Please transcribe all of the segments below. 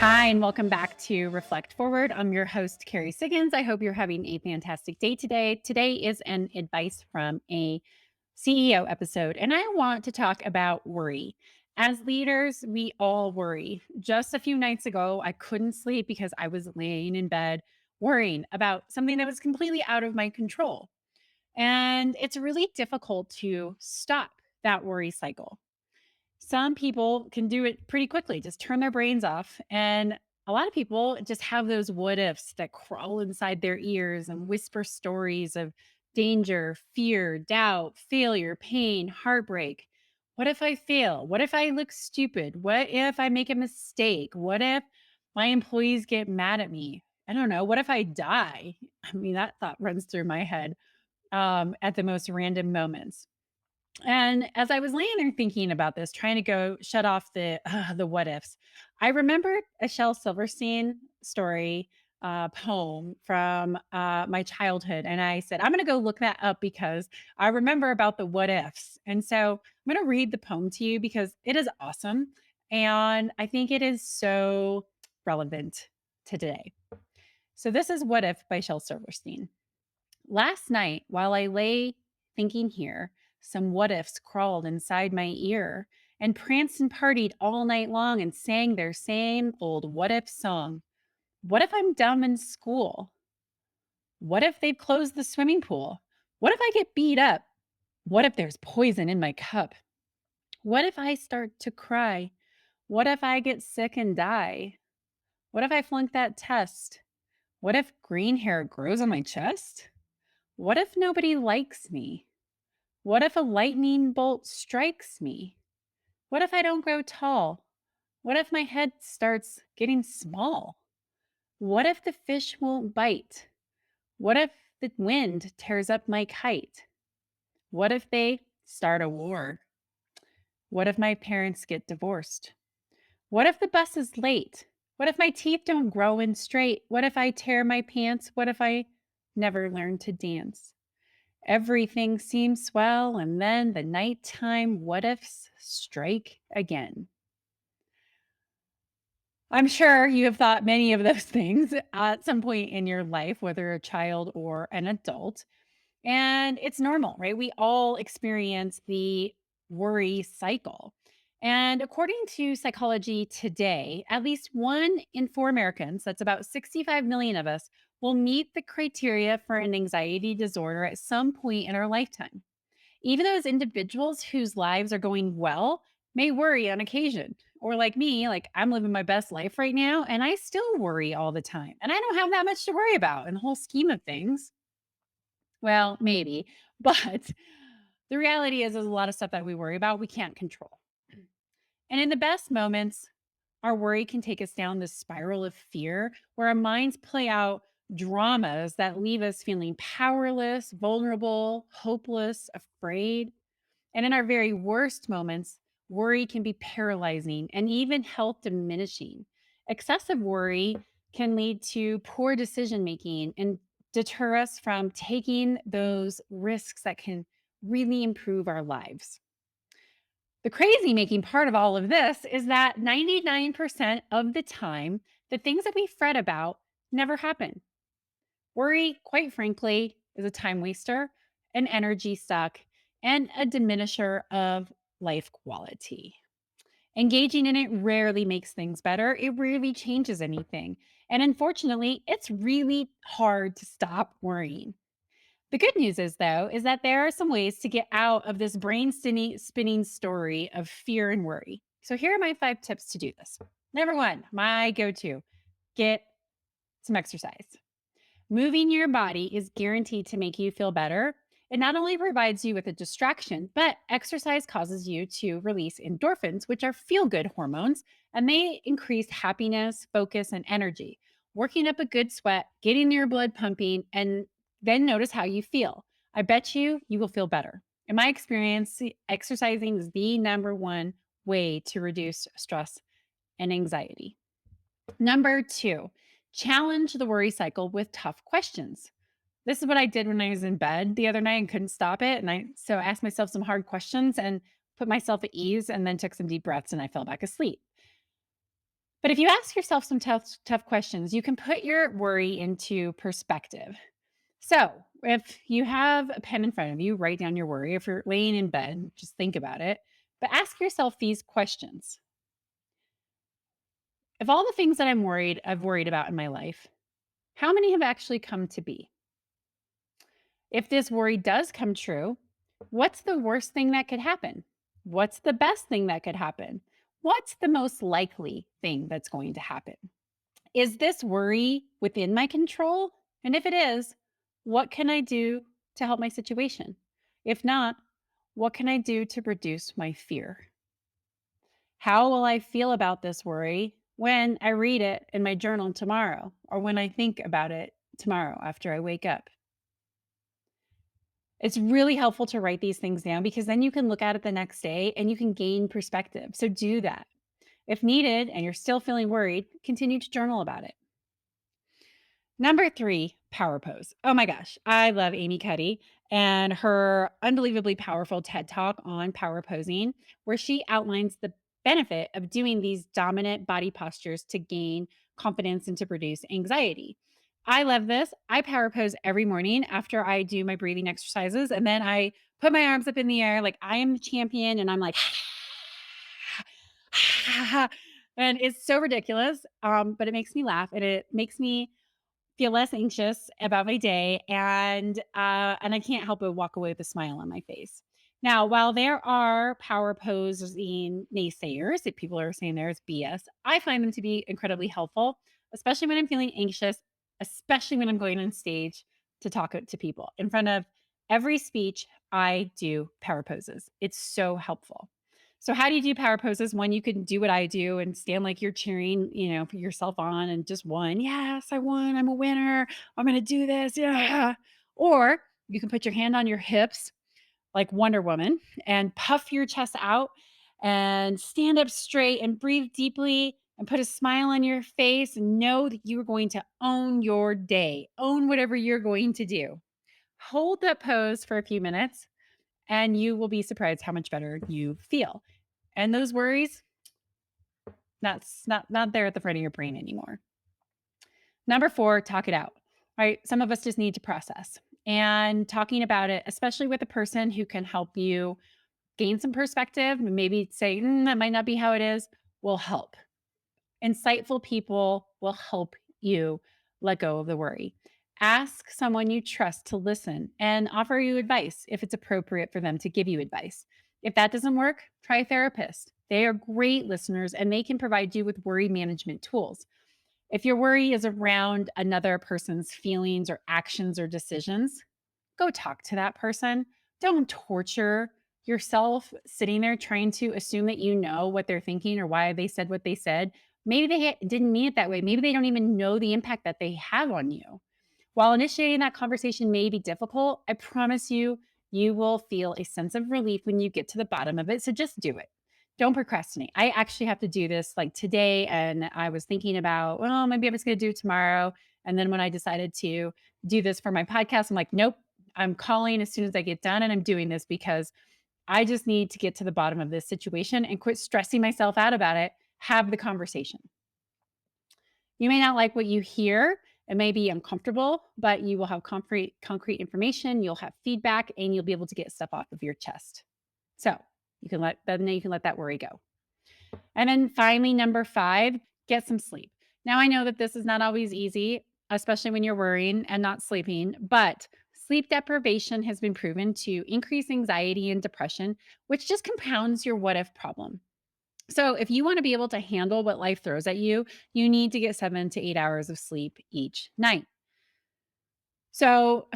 Hi, and welcome back to Reflect Forward. I'm your host, Carrie Siggins. I hope you're having a fantastic day today. Today is an advice from a CEO episode, and I want to talk about worry. As leaders, we all worry. Just a few nights ago, I couldn't sleep because I was laying in bed worrying about something that was completely out of my control. And it's really difficult to stop that worry cycle. Some people can do it pretty quickly, just turn their brains off. And a lot of people just have those what ifs that crawl inside their ears and whisper stories of danger, fear, doubt, failure, pain, heartbreak. What if I fail? What if I look stupid? What if I make a mistake? What if my employees get mad at me? I don't know. What if I die? I mean, that thought runs through my head at the most random moments. And as I was laying there thinking about this, trying to go shut off the what ifs, I remembered a Shel Silverstein story, poem from my childhood, and I said I'm going to go look that up because I remember about the what ifs. And so I'm going to read the poem to you because it is awesome, and I think it is so relevant to today. So this is "What If" by Shel Silverstein. Last night, while I lay thinking here, some what ifs crawled inside my ear and pranced and partied all night long and sang their same old what if song. What if I'm dumb in school? What if they've closed the swimming pool? What if I get beat up? What if there's poison in my cup? What if I start to cry? What if I get sick and die? What if I flunk that test? What if green hair grows on my chest? What if nobody likes me? What if a lightning bolt strikes me? What if I don't grow tall? What if my head starts getting small? What if the fish won't bite? What if the wind tears up my kite? What if they start a war? What if my parents get divorced? What if the bus is late? What if my teeth don't grow in straight? What if I tear my pants? What if I never learn to dance? Everything seems swell, and then the nighttime what ifs strike again. I'm sure you have thought many of those things at some point in your life, whether a child or an adult. And it's normal, right? We all experience the worry cycle. And according to Psychology Today, at least 1 in 4 Americans, that's about 65 million of us, will meet the criteria for an anxiety disorder at some point in our lifetime. Even those individuals whose lives are going well may worry on occasion. Or like me, like I'm living my best life right now and I still worry all the time. And I don't have that much to worry about in the whole scheme of things. Well, maybe, but the reality is there's a lot of stuff that we worry about we can't control. And in the best moments, our worry can take us down this spiral of fear where our minds play out dramas that leave us feeling powerless, vulnerable, hopeless, afraid. And in our very worst moments, worry can be paralyzing and even health diminishing. Excessive worry can lead to poor decision making and deter us from taking those risks that can really improve our lives. The crazy making part of all of this is that 99% of the time, the things that we fret about never happen. Worry, quite frankly, is a time waster, an energy suck, and a diminisher of life quality. Engaging in it rarely makes things better. It rarely changes anything. And unfortunately, it's really hard to stop worrying. The good news is, though, is that there are some ways to get out of this brain spinning story of fear and worry. So here are my 5 tips to do this. Number one, my go to, get some exercise. Moving your body is guaranteed to make you feel better. It not only provides you with a distraction, but exercise causes you to release endorphins, which are feel good hormones, and they increase happiness, focus, and energy. Working up a good sweat, getting your blood pumping, and then notice how you feel. I bet you will feel better. In my experience, exercising is the number one way to reduce stress and anxiety. Number two, challenge the worry cycle with tough questions. This is what I did when I was in bed the other night and couldn't stop it. And I asked myself some hard questions and put myself at ease and then took some deep breaths and I fell back asleep. But if you ask yourself some tough questions, you can put your worry into perspective. So, if you have a pen in front of you, write down your worry. If you're laying in bed, just think about it. But ask yourself these questions. Of all the things that I've worried about in my life, how many have actually come to be? If this worry does come true, what's the worst thing that could happen? What's the best thing that could happen? What's the most likely thing that's going to happen? Is this worry within my control? And if it is, what can I do to help my situation? If not, what can I do to reduce my fear? How will I feel about this worry when I read it in my journal tomorrow or when I think about it tomorrow after I wake up? It's really helpful to write these things down because then you can look at it the next day and you can gain perspective. So do that. If needed and you're still feeling worried, continue to journal about it. Number 3, power pose. Oh my gosh, I love Amy Cuddy and her unbelievably powerful TED Talk on power posing, where she outlines the benefit of doing these dominant body postures to gain confidence and to reduce anxiety. I love this. I power pose every morning after I do my breathing exercises, and then I put my arms up in the air like I am the champion, and I'm like, and it's so ridiculous, but it makes me laugh and it makes me feel less anxious about my day, and I can't help but walk away with a smile on my face. Now, while there are power posing naysayers that people are saying there's BS, I find them to be incredibly helpful, especially when I'm feeling anxious, especially when I'm going on stage to talk to people. In front of every speech, I do power poses. It's so helpful. So how do you do power poses? One, you can do what I do and stand like you're cheering, for yourself on and just won. Yes, I won. I'm a winner. I'm going to do this. Yeah. Or you can put your hand on your hips like Wonder Woman and puff your chest out and stand up straight and breathe deeply and put a smile on your face and know that you're going to own your day, own whatever you're going to do. Hold that pose for a few minutes and you will be surprised how much better you feel. And those worries, that's not there at the front of your brain anymore. Number 4, talk it out. Right? Some of us just need to process. And talking about it, especially with a person who can help you gain some perspective, and maybe say, that might not be how it is, will help. Insightful people will help you let go of the worry. Ask someone you trust to listen and offer you advice if it's appropriate for them to give you advice. If that doesn't work, try a therapist. They are great listeners and they can provide you with worry management tools. If your worry is around another person's feelings or actions or decisions, go talk to that person. Don't torture yourself sitting there trying to assume that you know what they're thinking or why they said what they said. Maybe they didn't mean it that way. Maybe they don't even know the impact that they have on you. While initiating that conversation may be difficult, I promise you, you will feel a sense of relief when you get to the bottom of it. So just do it. Don't procrastinate. I actually have to do this like today. And I was thinking about, well, maybe I'm just going to do it tomorrow. And then when I decided to do this for my podcast, I'm like, nope, I'm calling as soon as I get done. And I'm doing this because I just need to get to the bottom of this situation and quit stressing myself out about it. Have the conversation. You may not like what you hear. It may be uncomfortable, but you will have concrete information, you'll have feedback, and you'll be able to get stuff off of your chest. So you can let that worry go. And then finally, number 5, get some sleep. Now I know that this is not always easy, especially when you're worrying and not sleeping, but sleep deprivation has been proven to increase anxiety and depression, which just compounds your what if problem. So, if you want to be able to handle what life throws at you, you need to get 7 to 8 hours of sleep each night. So,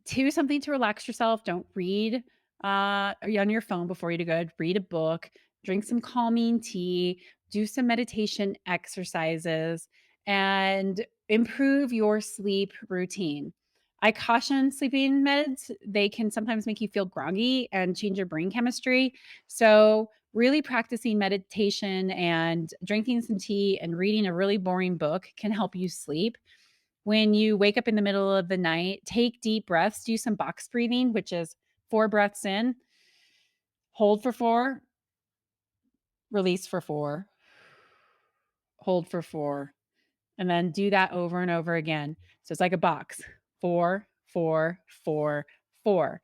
do something to relax yourself. Don't read on your phone before you go. Read a book, drink some calming tea, do some meditation exercises, and improve your sleep routine. I caution sleeping meds. They can sometimes make you feel groggy and change your brain chemistry. So, really practicing meditation and drinking some tea and reading a really boring book can help you sleep. When you wake up in the middle of the night, take deep breaths, do some box breathing, which is 4 breaths in, hold for 4, release for 4. hold for 4, and then do that over and over again. So it's like a box 4, 4, 4, 4.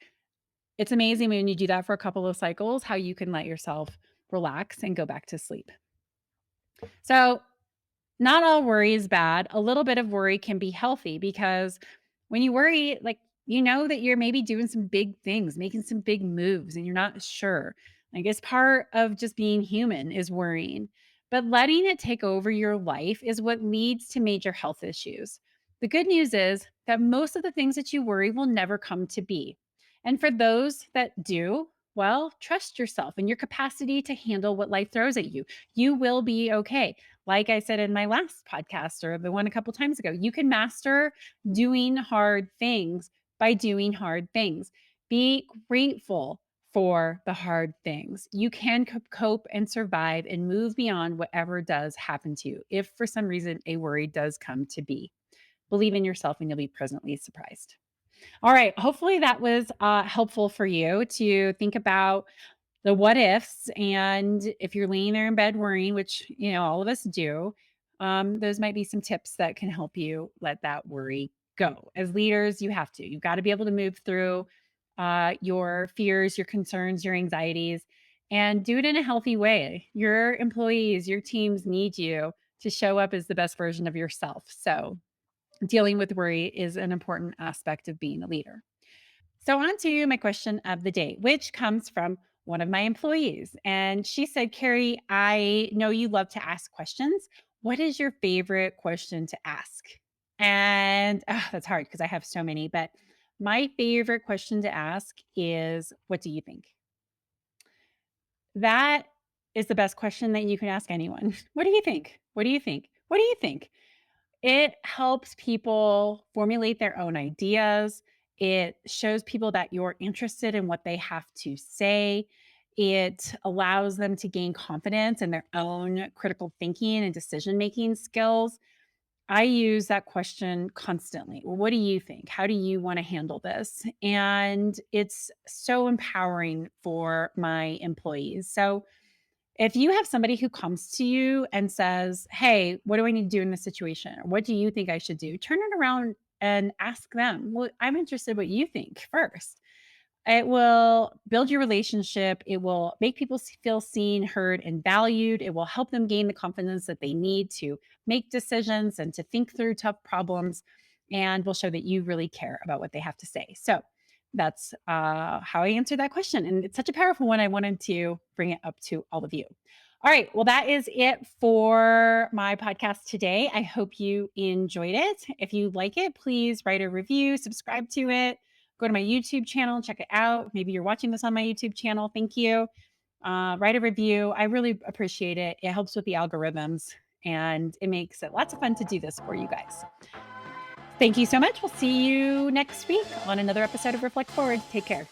It's amazing when you do that for a couple of cycles how you can let yourself relax and go back to sleep. So, not all worry is bad. A little bit of worry can be healthy because when you worry, like, you know that you're maybe doing some big things, making some big moves, and you're not sure. I guess part of just being human is worrying, but letting it take over your life is what leads to major health issues. The good news is that most of the things that you worry will never come to be. And for those that do, well, trust yourself and your capacity to handle what life throws at you. You will be okay. Like I said in my last podcast or the one a couple times ago, you can master doing hard things by doing hard things. Be grateful for the hard things. You can cope and survive and move beyond whatever does happen to you. If for some reason a worry does come to be, believe in yourself and you'll be pleasantly surprised. All right. Hopefully that was helpful for you to think about the what ifs. And if you're laying there in bed worrying, which, all of us do, those might be some tips that can help you let that worry go. As leaders, you have to. You've got to be able to move through your fears, your concerns, your anxieties, and do it in a healthy way. Your employees, your teams need you to show up as the best version of yourself. So, dealing with worry is an important aspect of being a leader. So, on to my question of the day, which comes from one of my employees. And she said, Carrie, I know you love to ask questions. What is your favorite question to ask? And that's hard because I have so many, but my favorite question to ask is, what do you think? That is the best question that you can ask anyone. What do you think? What do you think? What do you think? It helps people formulate their own ideas. It shows people that you're interested in what they have to say. It allows them to gain confidence in their own critical thinking and decision making skills. I use that question constantly. Well, what do you think? How do you want to handle this? And it's so empowering for my employees. So, if you have somebody who comes to you and says, "Hey, what do I need to do in this situation? Or what do you think I should do?" Turn it around and ask them, "Well, I'm interested what you think first." It will build your relationship. It will make people feel seen, heard, and valued. It will help them gain the confidence that they need to make decisions and to think through tough problems, and will show that you really care about what they have to say. So that's how I answered that question. And it's such a powerful one. I wanted to bring it up to all of you. All right. Well, that is it for my podcast today. I hope you enjoyed it. If you like it, please write a review, subscribe to it, go to my YouTube channel, check it out. Maybe you're watching this on my YouTube channel. Thank you. Write a review. I really appreciate it. It helps with the algorithms and it makes it lots of fun to do this for you guys. Thank you so much. We'll see you next week on another episode of Reflect Forward. Take care.